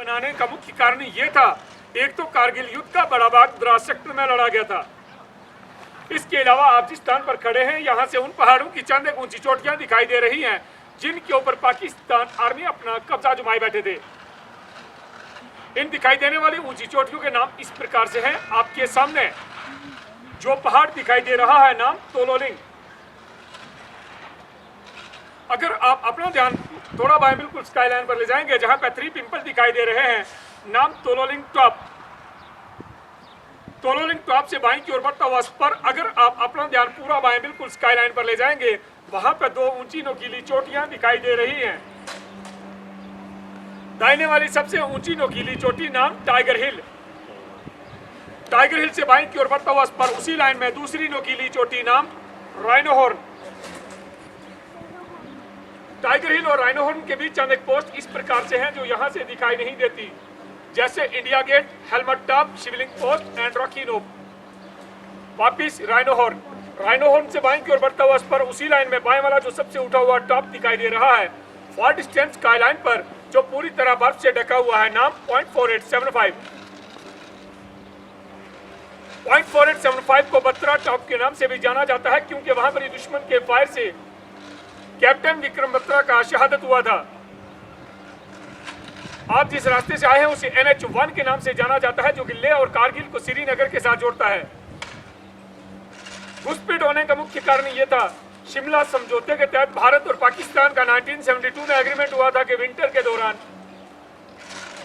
बनाने का मुख्य कारण ये था, एक तो कारगिल युद्ध का बड़ा भाग द्रास सेक्टर में लड़ा गया था। इसके अलावा आप जिस स्थान पर खड़े हैं, यहाँ से उन पहाड़ों की चंद एक ऊंची चोटियां दिखाई दे रही हैं, जिनके ऊपर पाकिस्तान आर्मी अपना कब्जा जमाए बैठे थे। इन दिखाई देने वाली ऊंची चोटियों के नाम इस प्रकार से हैं। आपके सामने जो पहाड़ दिखाई दे रहा है, नाम तोलोलिंग। अगर आप अपना ध्यान थोड़ा बाएं बिल्कुल स्काईलाइन पर ले जाएंगे, जहां पर 3 पिंपल दिखाई दे रहे हैं, नाम तोलोलिंग टॉप। तोलोलिंग टॉप से बाएं की ओर बढ़ता हुआ स्पर, अगर आप अपना ध्यान पूरा बाएं बिल्कुल स्काईलाइन पर ले जाएंगे, वहां पर 2 ऊंची नोकीली चोटियां दिखाई दे रही हैं। दाहिने वाली सबसे ऊंची नोकीली चोटी नाम टाइगर हिल। टाइगर हिल से बाएं की ओर बढ़ता हुआ स्पर, उसी लाइन में दूसरी नोकीली चोटी नाम राइनोहॉर्न। टाइगर हिल और राइनोहॉर्न के बीच चंद एक पोस्ट इस प्रकार से हैं, जो यहां से दिखाई नहीं देती, जैसे India Gate, helmet top, Shivling post and rocky knob. वापिस राइनोहॉर्न। राइनोहॉर्न से बाएं की ओर बढ़ता हुआ स्पर, उसी लाइन में बाएं वाला जो सबसे उठा हुआ टॉप दिखाई दे रहा है, फॉर डिस्टेंस स्काईलाइन पर जो पूरी तरह बर्फ से ढका हुआ है, नाम पॉइंट 4875। पॉइंट 4875 को बत्रा टॉप के नाम से भी जाना जाता है, क्योंकि वहां पर दुश्मन के फायर से कैप्टन विक्रम बत्रा का शहादत हुआ था। आप जिस रास्ते से आए हैं उसे NH1 के नाम से जाना जाता है, जो कि लेह और कारगिल को श्रीनगर के साथ जोड़ता है। घुसपैठ होने का मुख्य कारण यह था, शिमला समझौते के तहत भारत और पाकिस्तान का 1972 में एग्रीमेंट हुआ था कि विंटर के दौरान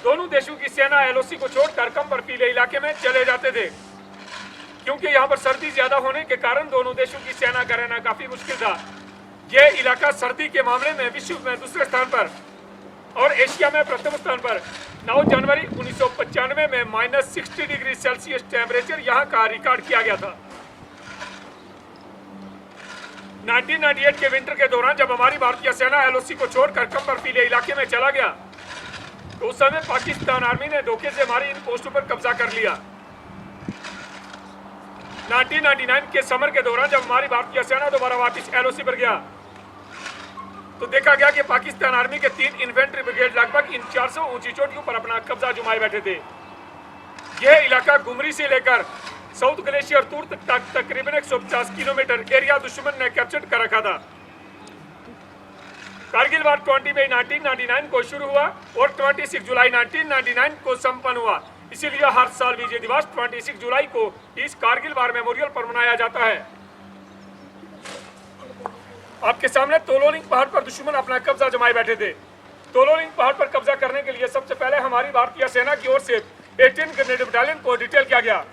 दोनों देशों की सेना LOC को छोड़कर कम बर्फीले इलाके में चले जाते थे, क्योंकि यहाँ पर सर्दी ज्यादा होने के कारण दोनों देशों की सेना का रहना काफी मुश्किल था। यह इलाका सर्दी के मामले में विश्व में दूसरे स्थान पर और एशिया में प्रथम स्थान पर 9 जनवरी 1995 में -60 डिग्री सेल्सियस टेम्परेचर यहाँ का रिकॉर्ड किया गया था। 1998 के विंटर के दौरान जब हमारी भारतीय सेना LOC को छोड़कर कम बर्फीले इलाके में चला गया, तो उस समय पाकिस्तान आर्मी ने धोखे से हमारी इन पोस्टों पर कब्जा कर लिया। 1999 के समर के दौरान जब हमारी भारतीय सेना दोबारा वापस LOC पर गया, तो देखा गया कि पाकिस्तान आर्मी के 3 इन्फेंट्री ब्रिगेड लगभग इन 400 ऊंची चोटियों पर अपना कब्जा जमाए बैठे थे। यह इलाका गुमरी से लेकर साउथ ग्लेशियर दूर तक तकरीबन 150 किलोमीटर एरिया दुश्मन ने कैप्चर कर रखा था। कारगिल वार 20 मई 1999 को शुरू हुआ और 26 जुलाई 1999 को संपन्न हुआ। इसीलिए हर साल विजय दिवस 26 जुलाई को इस कारगिल वार मेमोरियल पर मनाया जाता है। आपके सामने तोलोलिंग पहाड़ पर दुश्मन अपना कब्जा जमाए बैठे थे। तोलोलिंग पहाड़ पर कब्जा करने के लिए सबसे पहले हमारी भारतीय सेना की ओर से 18 ग्रेनेड बटालियन को डिटेल किया गया।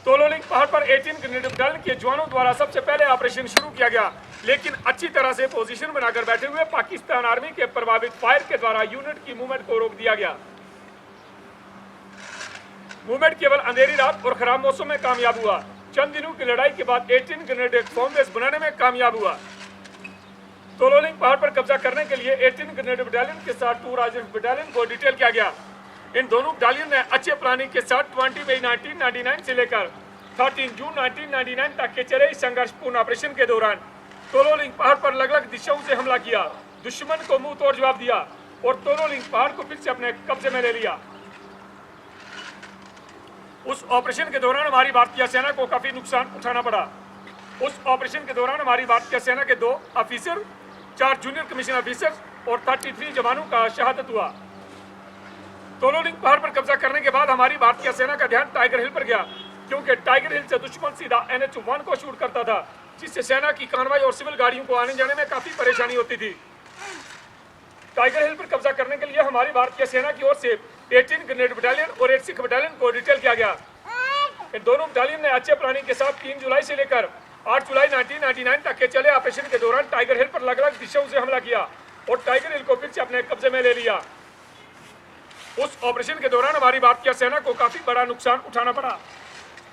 तोलोलिंग पहाड़ पर 18 ग्रेनेड बटालियन के जवानों द्वारा सबसे पहले ऑपरेशन शुरू किया गया, लेकिन अच्छी तरह से पोजीशन बनाकर बैठे हुए पाकिस्तान आर्मी के प्रभावित फायर के द्वारा यूनिट की मूवमेंट को रोक दिया गया। मूवमेंट केवल अंधेरी रात और खराब मौसम में कामयाब हुआ। चंद दिनों की लड़ाई के बाद 18 ग्रेनेड एक फॉर्म बेस बनाने में कामयाब हुआ। तोलोलिंग पहाड़ पर कब्जा करने के लिए 18 ग्रेनेड बटालियन के साथ 2 राइफल बटालियन को डिटेल किया गया। इन दोनों बटालियन ने अच्छे प्लानिंग के साथ 20 मई 1999 से लेकर 13 जून 1999 तक के चले इस संघर्षपूर्ण ऑपरेशन के दौरान तोलोलिंग पहाड़ पर अलग अलग दिशाओं से हमला किया, दुश्मन को मुंह तोड़ जवाब दिया और तोलोलिंग पहाड़ को फिर से अपने कब्जे में ले लिया। उस ऑपरेशन के दौरान हमारी भारतीय सेना को काफी नुकसान उठाना पड़ा। उस ऑपरेशन के दौरान हमारी भारतीय सेना के 2 ऑफिसर, 4 जूनियर कमीशन ऑफिसर और 33 जवानों का शहादत हुआ। तोलोलिंग पहाड़ पर कब्जा करने के बाद हमारी भारतीय सेना का ध्यान टाइगर हिल पर गया, क्योंकि टाइगर हिल से दुश्मन सीधा NH1 को शूट करता था, जिससे सेना की कार्रवाई और सिविल गाड़ियों को आने जाने में काफी परेशानी होती थी। टाइगर हिल पर कब्जा करने के लिए हमारी भारतीय सेना की ओर से 18 ग्रेनेड बटालियन और 8 सिख बटालियन को डिटेल किया गया। इन दोनों बटालियन ने अच्छे प्लानिंग के साथ 3 जुलाई से लेकर 8 जुलाई 1999 तक के चले ऑपरेशन के दौरान टाइगर हिल पर अलग अलग दिशाओं से हमला किया और टाइगर हिल को फिर से अपने कब्जे में ले लिया। उस ऑपरेशन के दौरान हमारी भारतीय सेना को काफी बड़ा नुकसान उठाना पड़ा।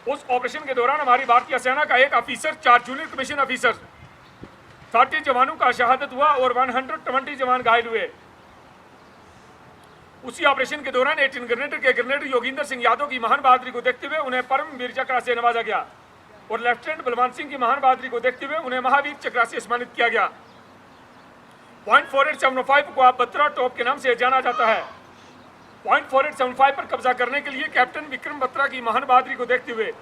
उस ऑपरेशन के दौरान हमारी भारतीय सेना का 1 ऑफिसर, 4 जूनियर कमीशन ऑफिसर, 30 जवानों का शहादत हुआ और 120 जवान घायल हुए। उसी ऑपरेशन के दौरान 18 ग्रेनेडर के ग्रेनेडर योगिंदर सिंह यादव की महान बहादुरी को देखते हुए उन्हें परमवीर चक्र से नवाजा गया और लेफ्टिनेंट बलवंत सिंह की महान बहादुरी को देखते हुए उन्हें महावीर चक्र से सम्मानित किया गया। पॉइंट 4875 को आप बत्रा टॉप के नाम से जाना जाता है। पॉइंट 4875 पर कब्जा करने के लिए कैप्टन विक्रम बत्रा की महान बहादुरी को देखते हुए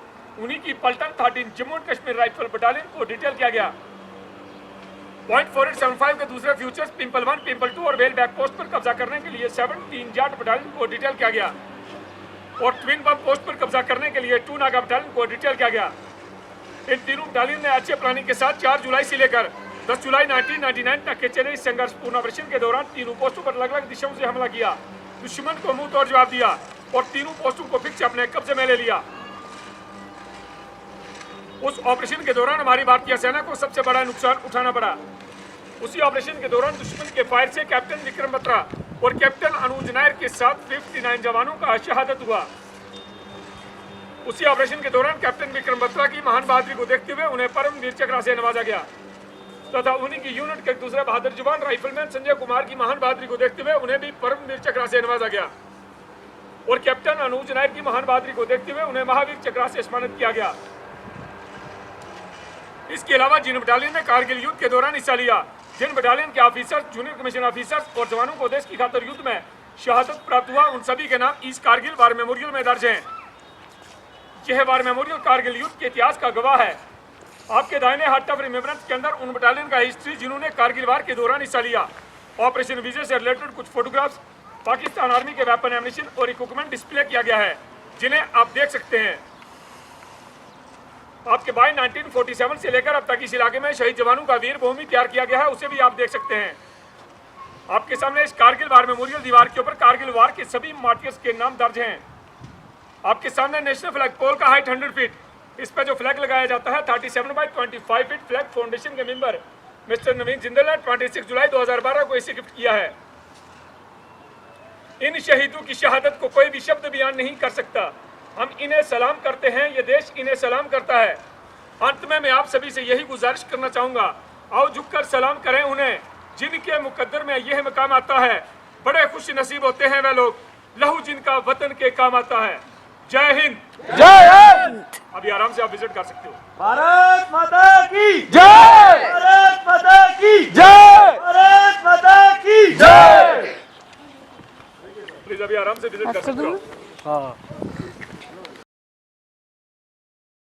उन्हीं की पलटन 13 Jammu and Kashmir rifle battalion को डिटेल किया गया। पॉइंट 4875 के दूसरे फ्यूचर्स पिंपल 1, पिंपल 2 और वेल बैक पोस्ट पर कब्जा करने के लिए 17 जाट बटालियन को डिटेल किया गया और ट्विन बम पोस्ट पर कब्जा करने के लिए 2 नागा बटालियन को डिटेल किया गया। इन तीनों बटालियन ने अच्छे प्लानिंग के साथ 4 जुलाई से लेकर 10 जुलाई 1999 तक के चले इस संघर्षपूर्ण ऑपरेशन के दौरान तीनों पोस्टों पर अलग अलग दिशाओं से हमला किया, दुश्मन को मुंह तोड़ जवाब दिया और तीनों पोस्टों को फिक्स अपने कब्जे में ले लिया। उस ऑपरेशन के दौरान हमारी भारतीय सेना को सबसे बड़ा नुकसान उठाना पड़ा। उसी ऑपरेशन के दौरान दुश्मन के फायर से कैप्टन विक्रम बत्रा और कैप्टन अनुज नायर के साथ 59 जवानों का शहादत हुआ। उसी ऑपरेशन के दौरान कैप्टन विक्रम बत्रा की महान बहादुरी को देखते हुए उन्हें परमवीर चक्र से नवाजा गया तथा उन्हीं की यूनिट के दूसरे बहादुर जवान राइफलमैन संजय कुमार की महान बहादुरी को देखते हुए उन्हें भी परमवीर चक्र से नवाजा गया और कैप्टन अनुज नायर की महान बहादुरी को देखते हुए उन्हें महावीर चक्र से सम्मानित किया गया। इसके अलावा जिन बटालियन ने कारगिल युद्ध के दौरान हिस्सा लिया, जिन बटालियन के ऑफिसर्स, जूनियर कमीशन ऑफिसर्स और जवानों को देश की खातिर युद्ध में शहादत प्राप्त हुआ, उन सभी के नाम इस कारगिल वार मेमोरियल में दर्ज हैं। यह वार मेमोरियल कारगिल युद्ध के इतिहास का गवाह है। आपके दाहिने हाथ टफ रिमेम्बरेंस के अंदर उन बटालियन का हिस्ट्री जिन्होंने कारगिल वार के दौरान हिस्सा लिया, ऑपरेशन विजय से रिलेटेड कुछ फोटोग्राफ्स, पाकिस्तान आर्मी के वेपन एम्युनिशन और इक्विपमेंट डिस्प्ले किया गया है, जिन्हें आप देख सकते हैं। आपके भाई 1947 से लेकर अब तक इस इलाके में शहीद जवानों का वीर भूमि तैयार किया गया है, उसे भी आप देख सकते हैं। आपके सामने इस कारगिल वार मेमोरियल दीवार के ऊपर कारगिल वार के सभी मार्टियर्स के नाम दर्ज हैं। आपके सामने नेशनल फ्लैग पोल का हाइट 100 फीट, इस पर जो फ्लैग लगाया जाता है 37/25 फीट फ्लैग फाउंडेशन के मेंबर मिस्टर नवीन जिंदल ने 26 जुलाई 2012 को इसे गिफ्ट किया है। इन शहीदों की शहादत को कोई भी शब्द बयान नहीं कर सकता। हम इन्हें सलाम करते हैं, ये देश इन्हें सलाम करता है। अंत में मैं आप सभी से यही गुजारिश करना चाहूंगा, आओ झुककर सलाम करें उन्हें जिनके मुकद्दर में यह मकाम आता है। बड़े खुश नसीब होते हैं वे लोग, लहू जिनका वतन के काम आता है। जय हिंद। जय हिंद। अभी आराम से आप विजिट कर सकते हो। भारत माता की जय। भारत माता की जय। भारत माता की जय। प्लीज अभी आराम से विजिट कर सकते हो। हाँ।